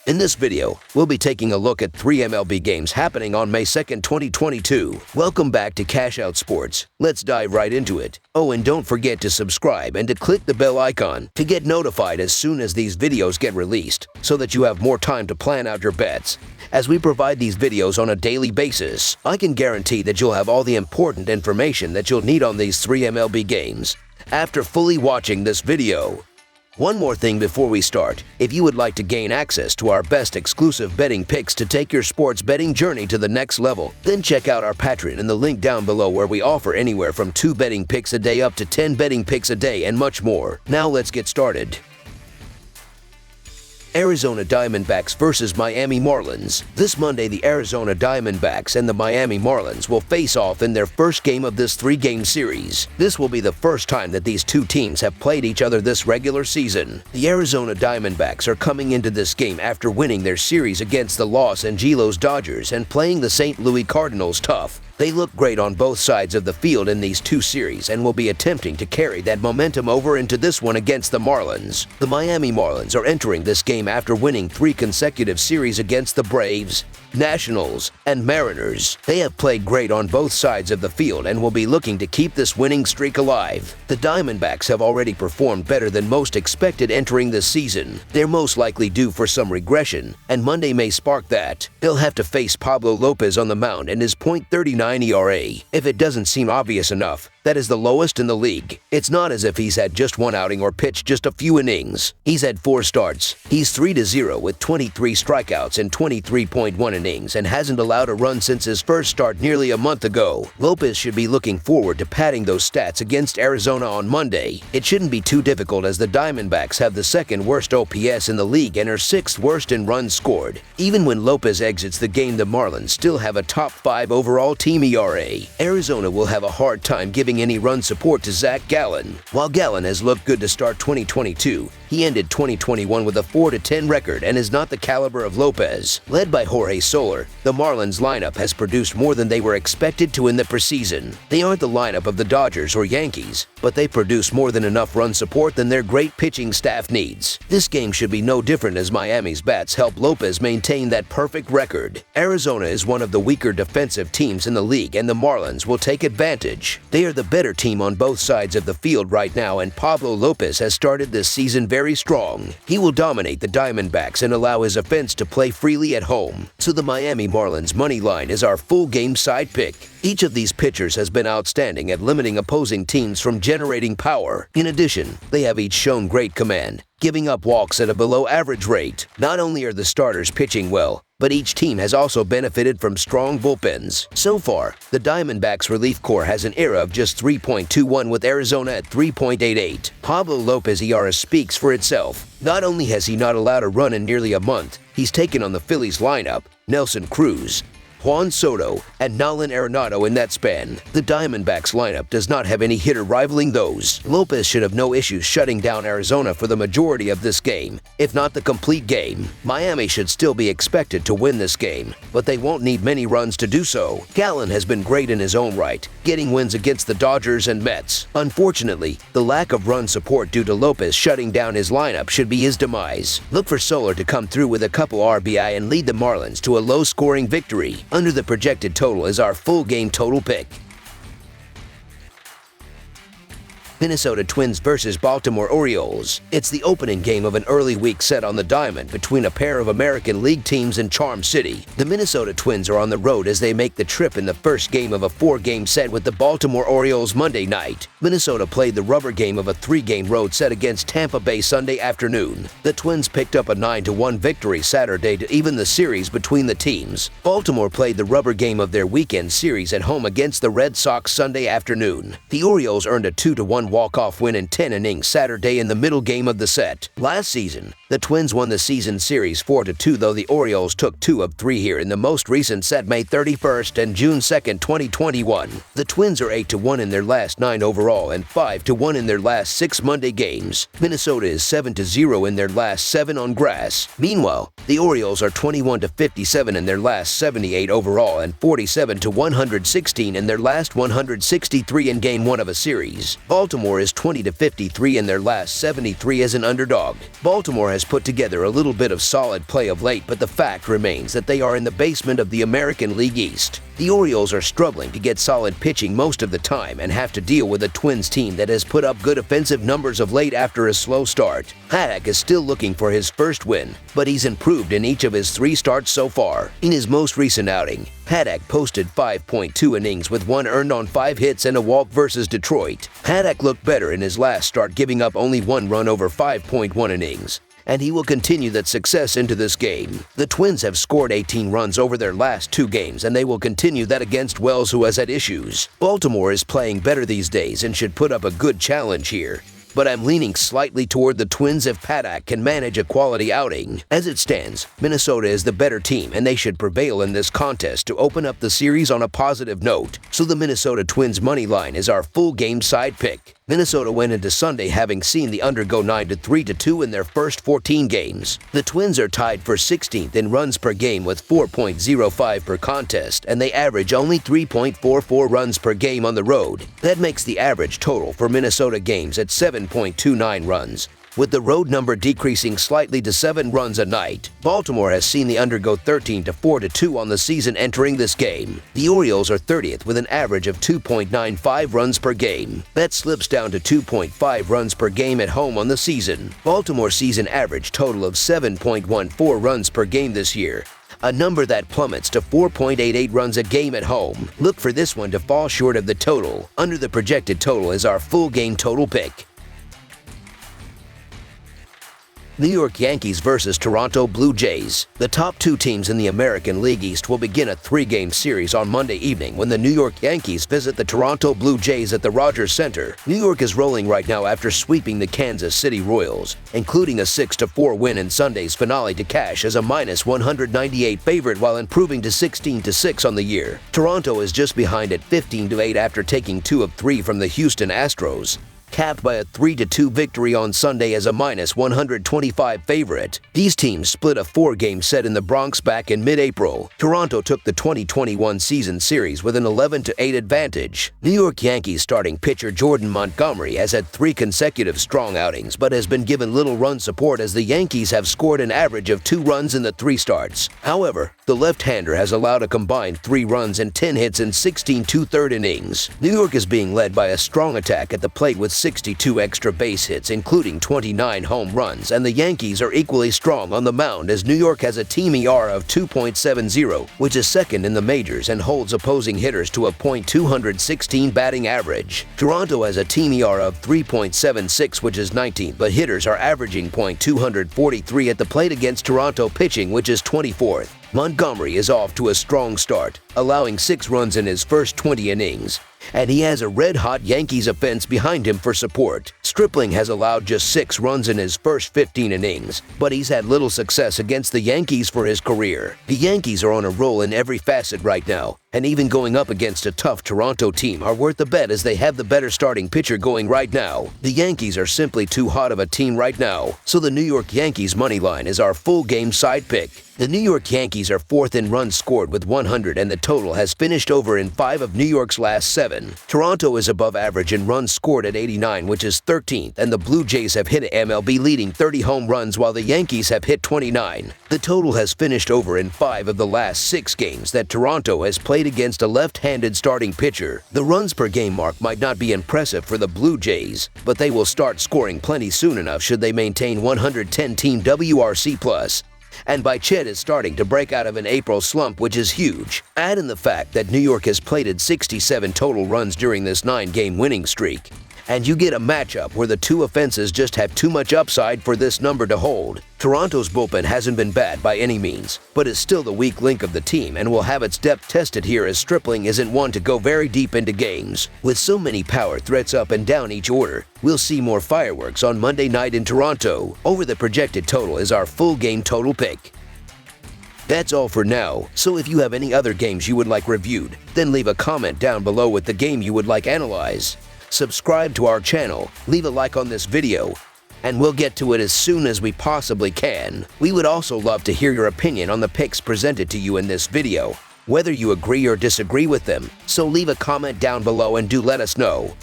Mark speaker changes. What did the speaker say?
Speaker 1: In this video, we'll be taking a look at 3 MLB games happening on May 2nd, 2022. Welcome back to Cash Out Sports. Let's dive right into it. Oh, and don't forget to subscribe and to click the bell icon to get notified as soon as these videos get released, so that you have more time to plan out your bets. As we provide these videos on a daily basis, I can guarantee that you'll have all the important information that you'll need on these 3 MLB games after fully watching this video. One more thing before we start. If you would like to gain access to our best exclusive betting picks to take your sports betting journey to the next level, then check out our Patreon in the link down below, where we offer anywhere from 2 betting picks a day up to 10 betting picks a day and much more. Now let's get started. Arizona Diamondbacks versus Miami Marlins. This Monday, the Arizona Diamondbacks and the Miami Marlins will face off in their first game of this 3-game series. This will be the first time that these two teams have played each other this regular season. The Arizona Diamondbacks are coming into this game after winning their series against the Los Angeles Dodgers and playing the St. Louis Cardinals tough. They look great on both sides of the field in these two series and will be attempting to carry that momentum over into this one against the Marlins. The Miami Marlins are entering this game after winning 3 consecutive series against the Braves, Nationals, and Mariners. They have played great on both sides of the field and will be looking to keep this winning streak alive. The Diamondbacks have already performed better than most expected entering this season. They're most likely due for some regression, and Monday may spark that. They'll have to face Pablo Lopez on the mound and his .39 ERA. If it doesn't seem obvious enough, that is the lowest in the league. It's not as if he's had just one outing or pitched just a few innings. He's had 4 starts. He's 3-0 with 23 strikeouts in 23.1 innings and hasn't allowed a run since his first start nearly a month ago. Lopez should be looking forward to padding those stats against Arizona on Monday. It shouldn't be too difficult, as the Diamondbacks have the 2nd worst OPS in the league and are 6th worst in runs scored. Even when Lopez exits the game, the Marlins still have a top 5 overall team ERA. Arizona will have a hard time giving any run support to Zach Gallen. While Gallen has looked good to start 2022, he ended 2021 with a 4-10 record and is not the caliber of Lopez. Led by Jorge Soler, the Marlins lineup has produced more than they were expected to in the preseason. They aren't the lineup of the Dodgers or Yankees, but they produce more than enough run support than their great pitching staff needs. This game should be no different, as Miami's bats help Lopez maintain that perfect record. Arizona is one of the weaker defensive teams in the league, and the Marlins will take advantage. They are the better team on both sides of the field right now, and Pablo Lopez has started this season very strong. He will dominate the Diamondbacks and allow his offense to play freely at home. So the Miami Marlins money line is our full game side pick. Each of these pitchers has been outstanding at limiting opposing teams from generating power. In addition, they have each shown great command, giving up walks at a below-average rate. Not only are the starters pitching well, but each team has also benefited from strong bullpens. So far, the Diamondbacks relief corps has an ERA of just 3.21, with Arizona at 3.88. Pablo Lopez ERA speaks for itself. Not only has he not allowed a run in nearly a month, he's taken on the Phillies lineup Nelson Cruz, Juan Soto, and Nolan Arenado in that span. The Diamondbacks lineup does not have any hitter rivaling those. Lopez should have no issues shutting down Arizona for the majority of this game, if not the complete game. Miami should still be expected to win this game, but they won't need many runs to do so. Gallen has been great in his own right, getting wins against the Dodgers and Mets. Unfortunately, the lack of run support due to Lopez shutting down his lineup should be his demise. Look for Soler to come through with a couple RBI and lead the Marlins to a low-scoring victory. Under the projected total is our full game total pick. Minnesota Twins versus Baltimore Orioles. It's the opening game of an early week set on the diamond between a pair of American League teams in Charm City. The Minnesota Twins are on the road as they make the trip in the first game of a 4-game set with the Baltimore Orioles Monday night. Minnesota played the rubber game of a 3-game road set against Tampa Bay Sunday afternoon. The Twins picked up a 9-1 victory Saturday to even the series between the teams. Baltimore played the rubber game of their weekend series at home against the Red Sox Sunday afternoon. The Orioles earned a 2-1 walk-off win in 10 innings Saturday in the middle game of the set. Last season, the Twins won the season series 4-2, though the Orioles took 2 of 3 here in the most recent set, May 31st and June 2nd, 2021. The Twins are 8-1 in their last 9 overall and 5-1 in their last 6 Monday games. Minnesota is 7-0 in their last 7 on grass. Meanwhile, the Orioles are 21-57 in their last 78 overall and 47-116 in their last 163 in Game 1 of a series. Baltimore Baltimore is 20-53 in their last 73 as an underdog. Baltimore has put together a little bit of solid play of late, but the fact remains that they are in the basement of the American League East. The Orioles are struggling to get solid pitching most of the time and have to deal with a Twins team that has put up good offensive numbers of late after a slow start. Haddock is still looking for his first win, but he's improved in each of his 3 starts so far. In his most recent outing, Haddock posted 5.2 innings with 1 earned on 5 hits and a walk versus Detroit. Haddock looked better in his last start, giving up only 1 run over 5.1 innings. And he will continue that success into this game. The Twins have scored 18 runs over their last 2 games, and they will continue that against Wells, who has had issues. Baltimore is playing better these days and should put up a good challenge here, but I'm leaning slightly toward the Twins if Paddock can manage a quality outing. As it stands, Minnesota is the better team, and they should prevail in this contest to open up the series on a positive note. So the Minnesota Twins money line is our full game side pick. Minnesota went into Sunday having seen the under go 9-3-2 in their first 14 games. The Twins are tied for 16th in runs per game with 4.05 per contest, and they average only 3.44 runs per game on the road. That makes the average total for Minnesota games at 7.29 runs, with the road number decreasing slightly to 7 runs a night. Baltimore has seen the under go 13-4-2 on the season entering this game. The Orioles are 30th with an average of 2.95 runs per game. That slips down to 2.5 runs per game at home on the season. Baltimore sees an average total of 7.14 runs per game this year, a number that plummets to 4.88 runs a game at home. Look for this one to fall short of the total. Under the projected total is our full game total pick. New York Yankees versus Toronto Blue Jays. The top 2 teams in the American League East will begin a 3-game series on Monday evening when the New York Yankees visit the Toronto Blue Jays at the Rogers Center. New York is rolling right now after sweeping the Kansas City Royals, including a 6-4 win in Sunday's finale to cash as a -198 favorite while improving to 16-6 on the year. Toronto is just behind at 15-8 after taking 2 of 3 from the Houston Astros, capped by a 3-2 victory on Sunday as a -125 favorite. These teams split a 4-game set in the Bronx back in mid-April. Toronto took the 2021 season series with an 11-8 advantage. New York Yankees starting pitcher Jordan Montgomery has had 3 consecutive strong outings, but has been given little run support as the Yankees have scored an average of 2 runs in the 3 starts. However, the left-hander has allowed a combined 3 runs and 10 hits in 16 2/3 innings. New York is being led by a strong attack at the plate with 62 extra base hits, including 29 home runs, and the Yankees are equally strong on the mound as New York has a team ERA of 2.70, which is second in the majors and holds opposing hitters to a .216 batting average. Toronto has a team ERA of 3.76, which is 19th, but hitters are averaging .243 at the plate against Toronto pitching, which is 24th. Montgomery is off to a strong start, allowing 6 runs in his first 20 innings, and he has a red-hot Yankees offense behind him for support. Stripling has allowed just 6 runs in his first 15 innings, but he's had little success against the Yankees for his career. The Yankees are on a roll in every facet right now, and even going up against a tough Toronto team are worth the bet as they have the better starting pitcher going right now. The Yankees are simply too hot of a team right now, so the New York Yankees money line is our full game side pick. The New York Yankees are 4th in runs scored with 100, and the total has finished over in 5 of New York's last 7. Toronto is above average in runs scored at 89, which is 13th, and the Blue Jays have hit MLB leading 30 home runs while the Yankees have hit 29. The total has finished over in 5 of the last 6 games that Toronto has played against a left-handed starting pitcher. The runs per game mark might not be impressive for the Blue Jays, but they will start scoring plenty soon enough should they maintain 110 team WRC+. And Bichette is starting to break out of an April slump, which is huge. Add in the fact that New York has plated 67 total runs during this 9-game winning streak, and you get a matchup where the 2 offenses just have too much upside for this number to hold. Toronto's bullpen hasn't been bad by any means, but is still the weak link of the team and will have its depth tested here as Stripling isn't one to go very deep into games. With so many power threats up and down each order, we'll see more fireworks on Monday night in Toronto. Over the projected total is our full game total pick. That's all for now, so if you have any other games you would like reviewed, then leave a comment down below with the game you would like analyzed. Subscribe to our channel, leave a like on this video, and we'll get to it as soon as we possibly can. We would also love to hear your opinion on the picks presented to you in this video, whether you agree or disagree with them, so leave a comment down below and do let us know.